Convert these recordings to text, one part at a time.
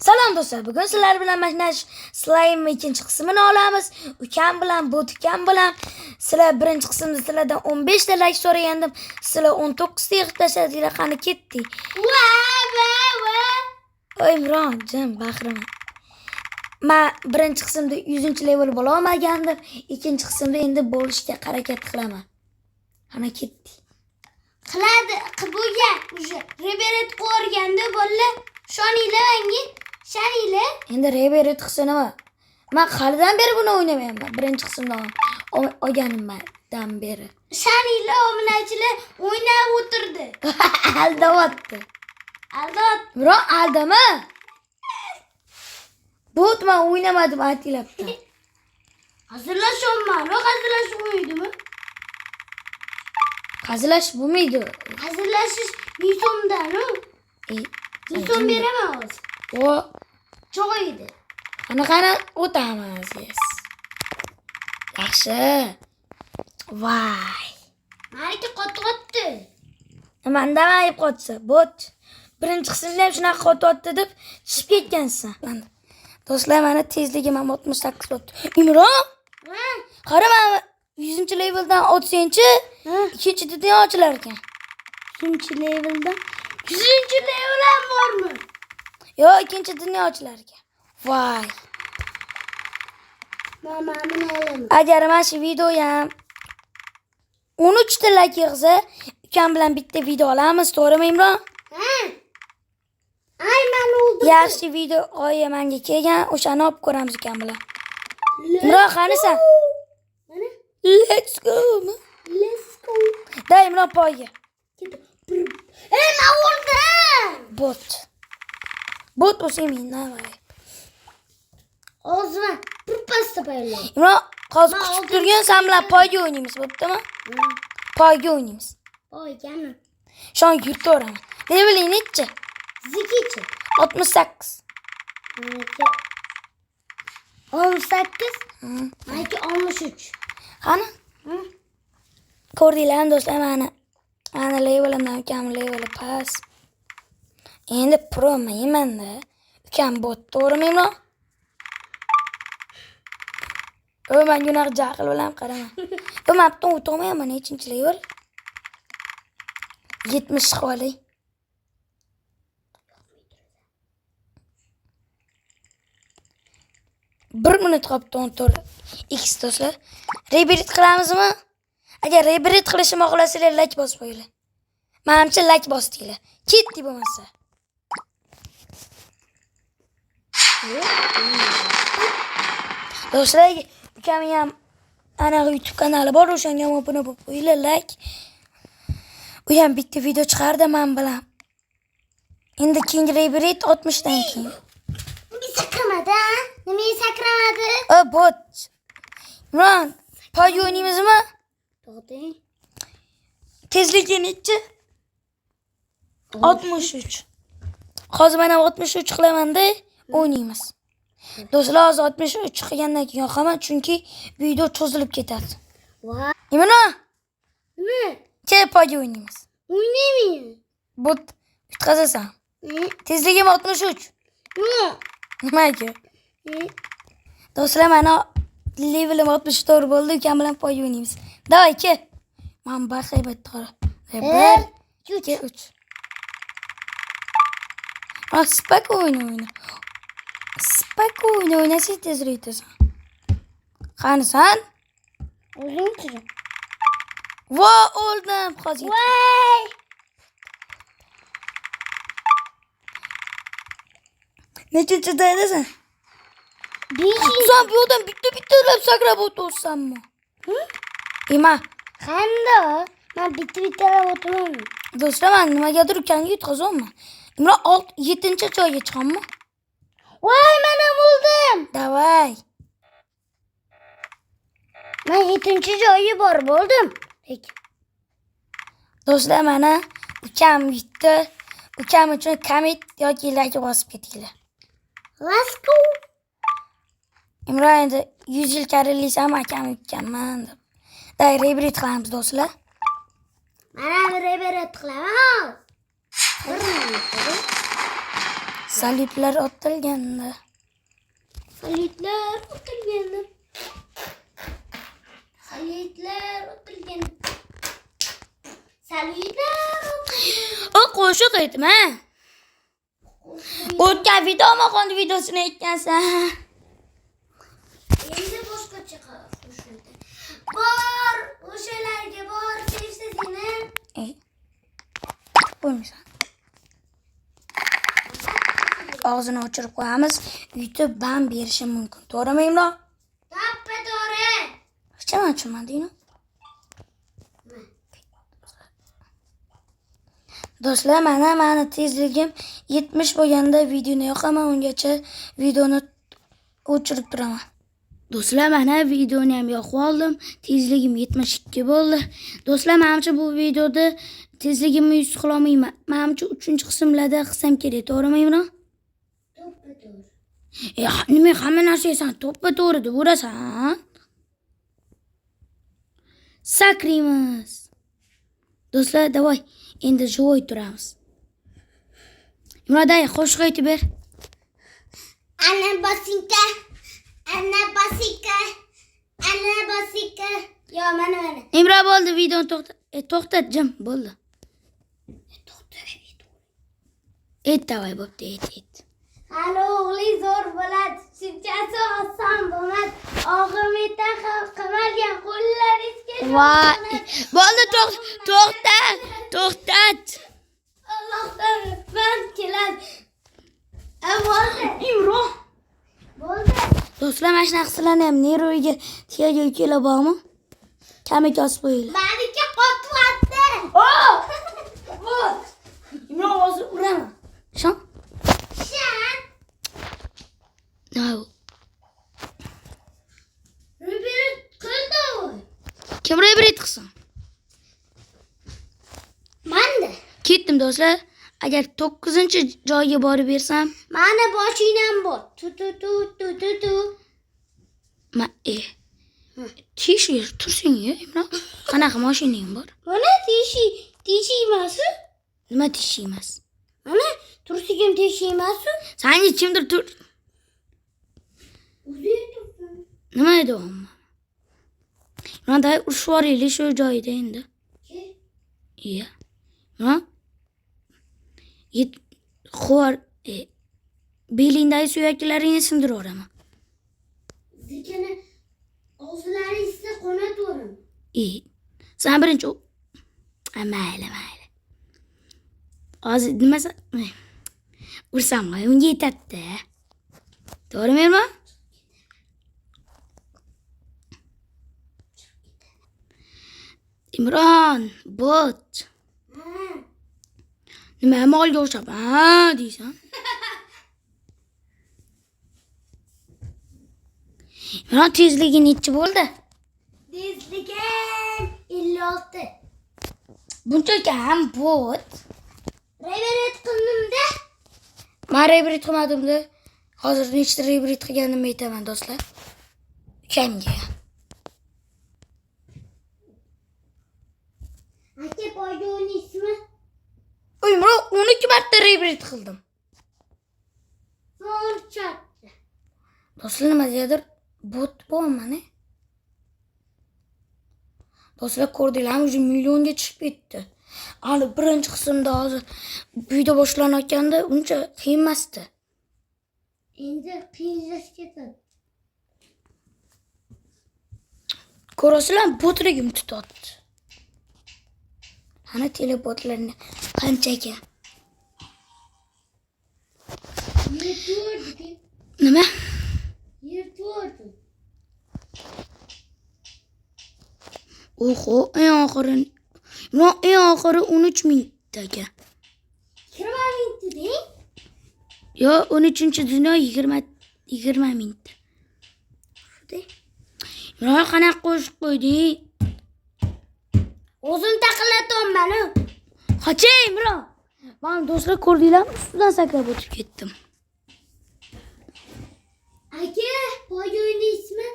Salom do'stlar, bugun sizlar bilan mana shu slime ikkinchi qismini olamiz. Ukam bilan, Bo'tikam bilan. Sizlar birinchi qismda sizlardan 15 ta like so'ragandim. Sizlar 19 ta yig'ib tashladinglar, qani ketdik. Voy Imron, jim baxrim. Men birinchi qismda 100-level bo'la olmagandim. Ikkinchi qismda endi bo'lishga harakat qilaman. Qani ketdik. Qiladi, bo'lgan уже reberet qo'rganda bolalar shoninglar menga, shaninglar. Endi reberet qilsanaman. Men halidan beri buni o'ynamayapman. Birinchi qismdan olganimdan beri. Shaninglar ominachilar o'ynab o'tirdi. Aldayapti. Aldot. Biroq aldama. Bot men o'ynamadim aytilabdi. Hazırlaşıyorum. Hazırlash o'ynaydimi? Qazilash bo'lmaydi. Hazırlashish 100 so'mdan, u. 100 so'm beramiz. O Cho'g'aydi. qanaqani o'tamiz. Yaxshi. Voy. Meniki qotdi. Manda ayib qotsa, bot. Birinchi qismda ham shunaqa qotyapti deb tushib ketgansan. Do'stlar, meni tezligim 68 bo'ldi. Imron, qara men 100-leveldan o'tsang-chi, ikkinchi dunyo ochilar ekan. 100-leveldan 100-level ham bormi? Yo, ikkinchi dunyo ochilar ekan. Voy. Mama buni olaman. Agar mana shu videoga 13 ta like yig'sa, ukam bilan bitta video olamiz, to'g'rimi Imron? Ay, men o'ldim. Yaxshi video g'oya menga kelgan, o'shani olib ko'ramiz ukam bilan. Imron, qanisan? Mana. Let's go. Let's go. Da Imron poyga. Ey, men o'ldim. Bot. Bot bo'lsa mendan voy. O'zim bir pasta qo'yaylar. Imron, hozir kutib turgan sen bilan poyga o'ynaymiz, bo'ptimi? Poyga o'ynaymiz. Poygami? Shon yurtaveraman. Leveling nechi? Zikichi. 68. Meniki 18. Meniki 63. Qani? Ko'rdinglarmi do'stlar, mana levelimdan ukam leveli pas. Endi promayman-da. Ukam bot, to'g'rimi Imron? Men gunoh jahl bilan qaraman. Men butun o'tolmayman, nechinchi level? 70 qolay. Bir minut qolibdi 14 x do'stlar. Reberet qilamizmi? Agar reberet qilishni xohlasanglar like bosib qo'yinglar. Menimcha like bosdinglar. Ketdi bo'lmasa. Do'stlar, ukamning ham ana YouTube kanali bor, o'shanga ham obuna bo'lib qo'yinglar, like. U ham bitta video chiqardi men bilan. Endi keyingi reberet 60 dan keyin. Bir sakramadi, ha? Nimaga sakramadi? Bot. Imron, poyga o'ynaymizmi? To'g'ri. Tezligi nechi? 63. Hozir men ham 63 qilaman-da, o'ynaymiz. Do'stlar, hozir 63 qilgandan keyin yoqaman, chunki video cho'zilib ketadi. Voy. Imron, Nima? kel poyga o'ynaymiz. O'ynayman. Bot, yutqazasan. Tezligim 63. Yo'q. Nimaga? Do'stlar, mana levelim 64 bo'ldi, ukam bilan poyga o'ynaymiz. Davay, kel. Men bahaybat qara. 1 2 3. Spak o'yna. Spak o'ynasang tezroq yetasan. Qani san? O'zingchi. Vo, o'ldim hozir. Voy. Nechinchida edasan? 5. Sen bu yoqdan bitta-bittalab sakrab o'tirsanmi? Ema. Qanda? Men bitta-bittalab o'tiraman. Do'stlar, men nimagadir ukamga yutqazolman. Imron 7-joyga chiqammi? Voy, men ham o'ldim. Davay. Men 7-joyga borib bo'ldim. Do'stlar, mana ukam yutdi. Ukam uchun comment yoki like bosib ketinglar. Let's go. Imron endi 100 yil karilisam akam yutganman deb. Day reberet qilamiz do'stlar. Mana reberet qilaman. Saliblar otilganda. Salitlar otilganda. Salitlar otilganda. Salitlar otilganda. O qo'shiq aytma. O'tgan videomaxon videosini aytgansan. Endi boshqacha qo'shildi. Bor, o'shalarga bor, sevsa seni. Qo'ymaysan. Og'zini ochirib qo'yamiz. YouTube ban berishi mumkin. To'g'rimi, Imron? To'g'ri. Hech nima tushunmadingmi? Do'stlar, mani tezligim 70 bo'lganda videoni yoqaman, ungacha videoni o'chirib turaman. Do'stlar, mana videoni ham yoqib oldim. Tezligim 72 bo'ldi. Do'stlar, menimcha bu videoda tezligimni 100 qila olmayman. Menimcha 3-qismlarda qilsam kerak, to'g'rimi, Imron? To'g'ri. Nima hamma narsasan to'ppa-to'g'ri deb urasan? Sakraymiz. Do'stlar, davay. Endi joy turamiz. Imroday, qo'shiq aytib ber. Ana basinka. Ana basika. Ana basika. Yo, mana. Imro bo'ldi, videoni to'xtat, jim bo'ldi. Davay bo'pti, ayt. Hali o'g'li zo'r bo'ladi. Shunchasi oson bo'lmadi. Og'imda ham qamalgan qo'llaringizga. Voy, bo'ldi, to'xtat. Allohdan rahmat keladi. Bo'ldi. Imro. Bo'ldi. Do'stlar, mana shunaqa qilsanglar ham Nero'ga tiyaga kela bormi? Kamiga osib qo'yinglar. Meniki qotyapti. Imro hozir uraman. Shan? Shan. No. Rubir qildi u. Kim rebrit qilsin? Manda. Ketdim do'stlar. Agar 9-joyga borib bersam, Mana boshinam bor. Tu. tish tursing, Imro. Qanaqa mashinang bor? Mana tishi emas. Nima tish emas? Mana tursigim tishi emas. Sani kimdir O'zi turibdi. nima edi u? Mana urushib yuboraylik shu joyida endi. Iya. Ha? Belingdagi suyaklaringni sindirib yuboraman. Zikini og'zlaringizga qo'nataverim. Sen birinchi mayli. Hozir nima ursam unga yetadi. To'g'rimi, Imron? Imron, bot. Nima molga o'xshab, deysan? Imron, tezligi nechi bo'ldi? Tezligim 56. Bunchaki ham bot. Reveret qildimda. Men rebrit qilmadim-da. Hozir nechta rebrit qilganimni aytaman, do'stlar. Ukamga. Aka boydo'ning ismi? Imron, 12 marta rebrit qildim. Sonchatti. Do'stlar, nima deyadir? Bot bo'lmani. Do'stlar, ko'rdinglarmi, уже millionga chiqib ketdi. Hali birinchi qismda hozir video boshlanayotganda uncha qiyin emasdi. Endi qiyinlashib ketadi. Ko'rasizlar, botligim tutadi. Ana telebotlarni qanchaga. Yirtvordi. Nima? Yirtvordi. Oho, eng oxiri 13 mingtaga. 20 mingta deng? Yo, 13-dunyo 20 mingta. Shunday. Imron, qanaqa qo'shiq qo'yding? O'zim taqillatayapman. Qocha, Imron. Men do'stlar ko'rdinglarmi? Ustidan sakrab o'tib ketdim. Aka, boydo'ning ismi?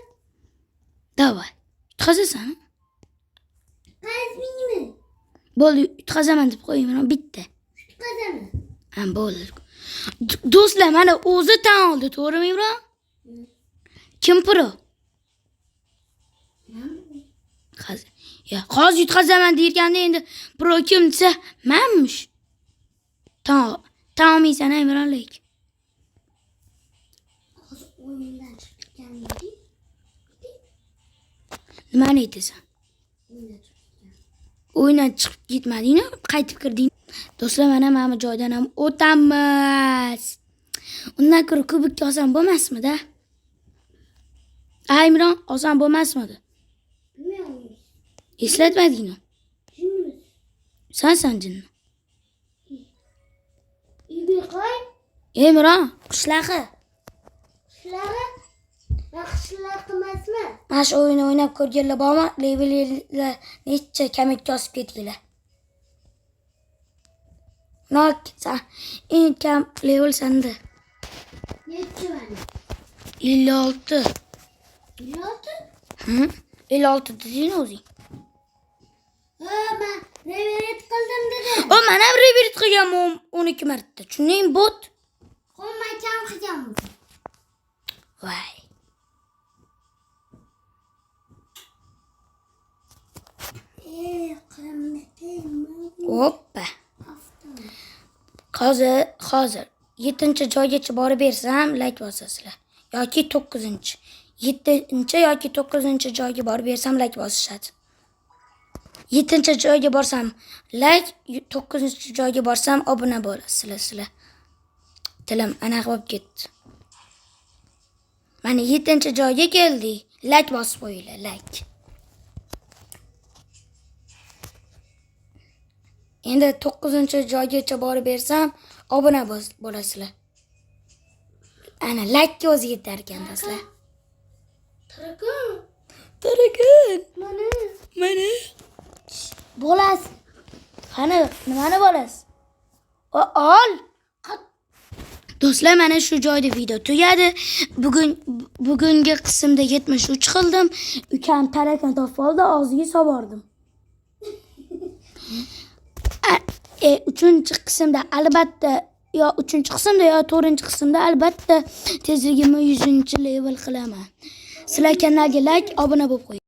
Davay. Yutqazasan? Qazmingmi? Bo'ldi, yutqazaman deb qo'ying, Imron, bitta. Qazami. Ham bo'ldi. Do'stlar, mana o'zi tan oldi, to'g'rimi Imron? Kim pro? Hozir yutqazaman deyotganda endi pro kim desa, menmish. Tan olmaysan Imron lek. Hozir o'yindan chiqib ketganmidi? Nimani aytasan? O'yindan chiqib ketmadingmi? Qaytib kirding. Do'stlar, mana bu joydan ham o'tamiz. Undan ko'ra kubikka olsam bo'lmasmidi? Imron, olsam bo'lmasmidi? Bilmayman. Eslatmadingmi? Jinni. Sensan jinni. Ibiqoy. Imron, qishlaqi. Qishlari? Qishloq emasmi? Mana shu o'yinni o'ynab ko'rganlar bormi? Levellar necha kamikka osib ketdinglar. Nok, sen eng kam level senda. Necha mana? 56. 56? 56 deding o'zing. Men reverit qildim dedi. O, men ham reverit qilganman 12 marta. Tushunding, bot? Qo'ymay kam qilganman. Voy. Hoppa. Hozir 7-joygacha borib bersam, like bosasizlar. Yoki 9-chi. 7-yoki 9-joyga borib bersam, like bosishadi. 7-joyga borsam like, 9-joyga borsam obuna bo'lasizlar sizlar. Tilim anaqa bo'lib ketdi. Mana 7-joyga keldik. Like bosib qo'yinglar, like. Endi 9-joygacha borib bersam obuna bo'lasizlar. Ana like ga o'zi yetar ekan do'stlar. Tarakan. Mana. Bo'lasi. Qani, nimani bo'lasiz? Ol. Do'stlar, mana shu joyda video tugadi. Bugungi qismda 73 qildim. Ukam tarakan topib oldi, og'ziga sobordim. 3-qismda albatta yo 3-qismda yo 4-qismda albatta tezligimni 100-level qilaman. Sizlar kanalga like, obuna bo'lib qo'ying.